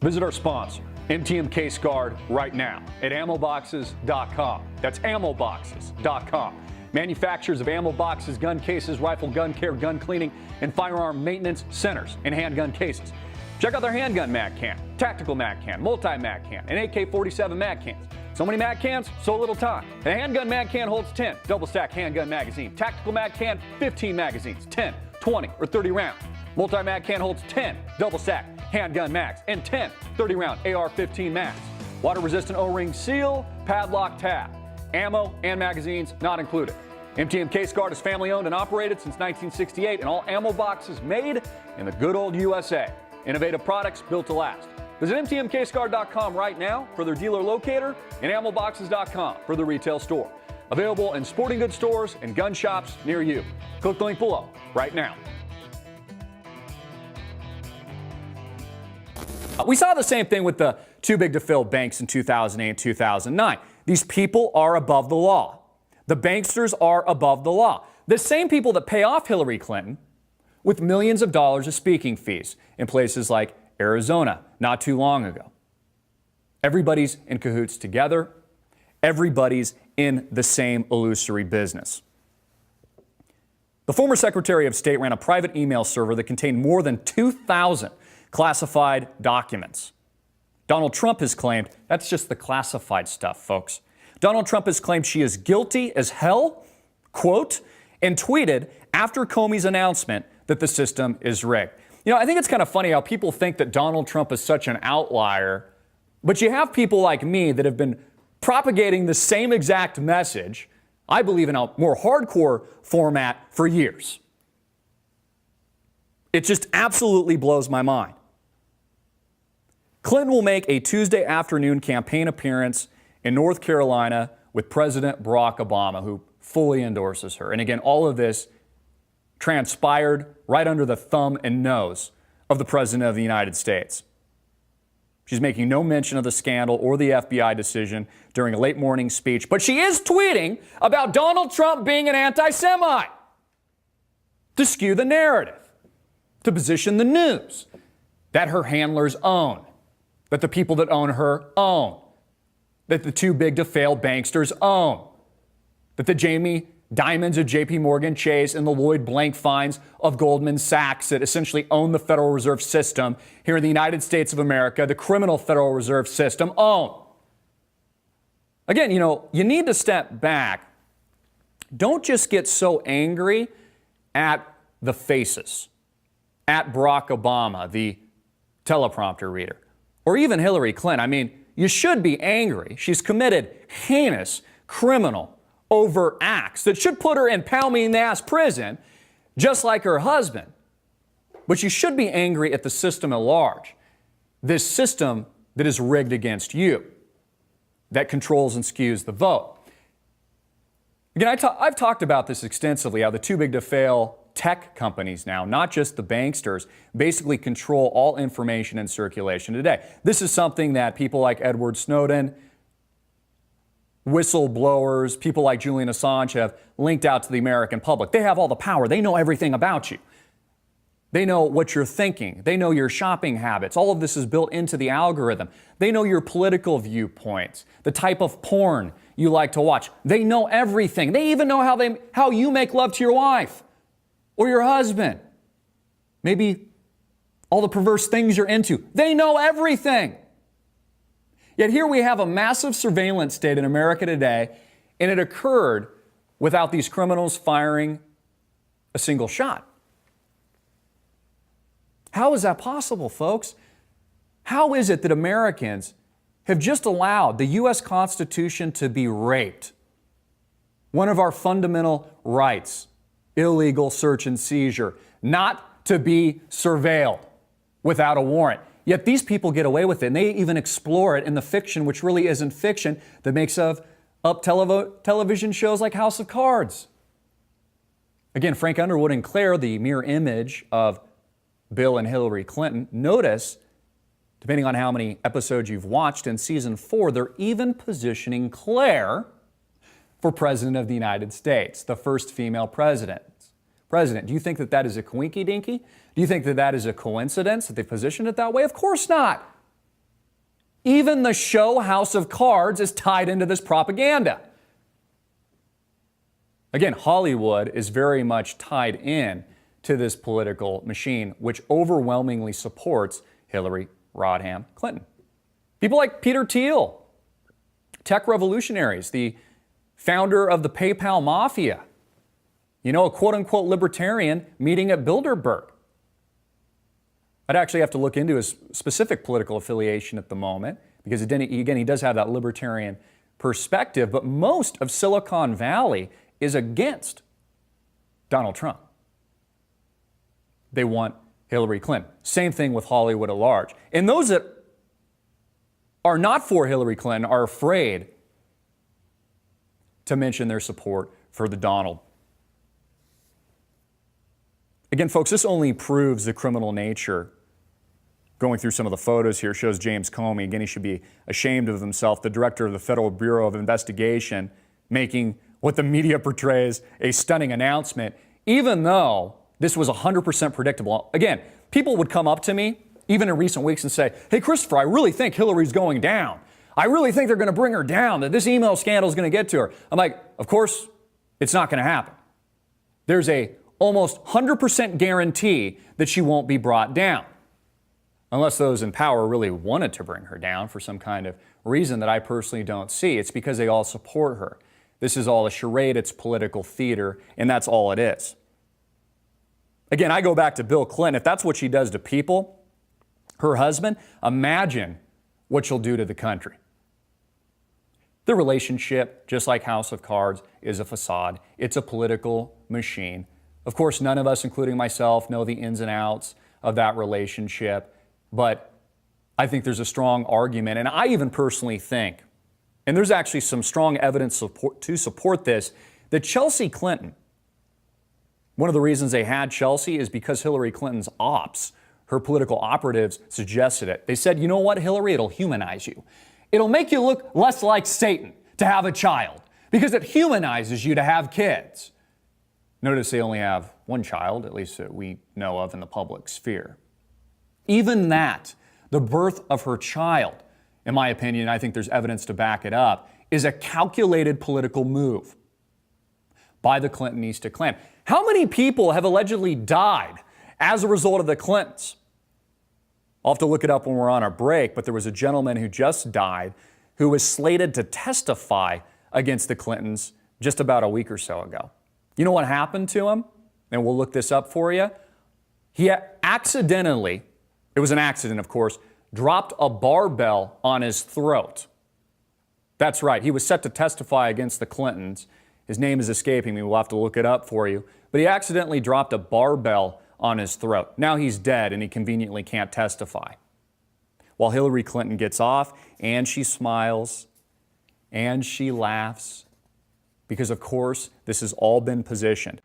Visit our sponsor, MTM Case Guard, right now at ammoboxes.com. That's ammoboxes.com. Manufacturers of ammo boxes, gun cases, rifle gun care, gun cleaning, and firearm maintenance centers and handgun cases. Check out their handgun mag can, tactical mag can, multi-mag can, and AK-47 mag cans. So many mag cans, so little time. A handgun mag can holds 10 double-stack handgun magazine. Tactical mag can, 15 magazines, 10, 20, or 30 rounds. Multi-mag can holds 10 double-stack handgun mags and 10 30-round AR-15 mags. Water-resistant O-ring seal, padlock tab. Ammo and magazines not included. MTM Case Guard is family-owned and operated since 1968, and all ammo boxes made in the good old USA. Innovative products built to last. Visit MTMCaseGuard.com right now for their dealer locator and AmmoBoxes.com for the retail store. Available in sporting goods stores and gun shops near you. Click the link below right now. We saw the same thing with the too big to fail banks in 2008 and 2009. These people are above the law. The banksters are above the law. The same people that pay off Hillary Clinton with millions of dollars of speaking fees in places like Arizona not too long ago. Everybody's in cahoots together. Everybody's in the same illusory business. The former Secretary of State ran a private email server that contained more than 2,000 classified documents. Donald Trump has claimed that's just the classified stuff, folks. Donald Trump has claimed she is guilty as hell, quote, and tweeted after Comey's announcement that the system is rigged. You know, I think it's kind of funny how people think that Donald Trump is such an outlier, but you have people like me that have been propagating the same exact message, I believe in a more hardcore format, for years. It just absolutely blows my mind. Clinton will make a Tuesday afternoon campaign appearance in North Carolina with President Barack Obama, who fully endorses her. And again, all of this transpired right under the thumb and nose of the President of the United States. She's making no mention of the scandal or the FBI decision during a late morning speech, but she is tweeting about Donald Trump being an anti-Semite to skew the narrative, to position the news that her handlers own, that the people that own her own, that the too big to fail banksters own, that the Jamie Dimons of JP Morgan Chase and the Lloyd Blankfeins of Goldman Sachs that essentially own the Federal Reserve System here in the United States of America, the criminal Federal Reserve System, own. Again, you know, you need to step back. Don't just get so angry at the faces, at Barack Obama, the teleprompter reader, or even Hillary Clinton. I mean, you should be angry. She's committed heinous, criminal, overt acts that should put her in pound-me-in-the-ass prison, just like her husband. But you should be angry at the system at large, this system that is rigged against you, that controls and skews the vote. Again, I've talked about this extensively, how the too big to fail tech companies now, not just the banksters, basically control all information in circulation today. This is something that people like Edward Snowden, whistleblowers, people like Julian Assange have linked out to the American public. They have all the power. They know everything about you. They know what you're thinking. They know your shopping habits. All of this is built into the algorithm. They know your political viewpoints, the type of porn you like to watch. They know everything. They even know how you make love to your wife or your husband. Maybe all the perverse things you're into. They know everything. Yet here we have a massive surveillance state in America today, and it occurred without these criminals firing a single shot. How is that possible, folks? How is it that Americans have just allowed the U.S. Constitution to be raped? One of our fundamental rights, illegal search and seizure, not to be surveilled without a warrant. Yet these people get away with it, and they even explore it in the fiction, which really isn't fiction, that makes up television shows like House of Cards. Again, Frank Underwood and Claire, the mirror image of Bill and Hillary Clinton. Notice, depending on how many episodes you've watched in season 4, they're even positioning Claire for President of the United States, the first female president. Do you think that that is a coinky-dinky? Do you think that that is a coincidence that they positioned it that way? Of course not. Even the show House of Cards is tied into this propaganda. Again, Hollywood is very much tied in to this political machine, which overwhelmingly supports Hillary Rodham Clinton. People like Peter Thiel, tech revolutionaries, the founder of the PayPal mafia, a quote-unquote libertarian meeting at Bilderberg. I'd actually have to look into his specific political affiliation at the moment because, he does have that libertarian perspective, but most of Silicon Valley is against Donald Trump. They want Hillary Clinton. Same thing with Hollywood at large. And those that are not for Hillary Clinton are afraid to mention their support for the Donald. Again, folks, this only proves the criminal nature. Going through some of the photos here shows James Comey. Again, he should be ashamed of himself, the director of the Federal Bureau of Investigation, making what the media portrays a stunning announcement, even though this was 100% predictable. Again, people would come up to me, even in recent weeks, and say, hey, Christopher, I really think Hillary's going down. I really think they're going to bring her down, that this email scandal is going to get to her. I'm like, of course, it's not going to happen. There's a almost 100% guarantee that she won't be brought down. Unless those in power really wanted to bring her down for some kind of reason that I personally don't see. It's because they all support her. This is all a charade, it's political theater, and that's all it is. Again, I go back to Bill Clinton. If that's what she does to people, her husband, imagine what she'll do to the country. The relationship, just like House of Cards, is a facade. It's a political machine. Of course, none of us, including myself, know the ins and outs of that relationship. But I think there's a strong argument, and I even personally think, and there's actually some strong evidence to support this, that Chelsea Clinton, one of the reasons they had Chelsea is because Hillary Clinton's ops, her political operatives, suggested it. They said, you know what, Hillary, it'll humanize you. It'll make you look less like Satan to have a child because it humanizes you to have kids. Notice they only have one child, at least that we know of in the public sphere. Even that, the birth of her child, in my opinion, I think there's evidence to back it up, is a calculated political move by the Clintonista clan. How many people have allegedly died as a result of the Clintons? I'll have to look it up when we're on our break, but there was a gentleman who just died who was slated to testify against the Clintons just about a week or so ago. You know what happened to him? And we'll look this up for you. He accidentally, it was an accident, of course, dropped a barbell on his throat. That's right. He was set to testify against the Clintons. His name is escaping me. We'll have to look it up for you. But he accidentally dropped a barbell on his throat. Now he's dead and he conveniently can't testify. While Hillary Clinton gets off and she smiles and she laughs because, of course, this has all been positioned.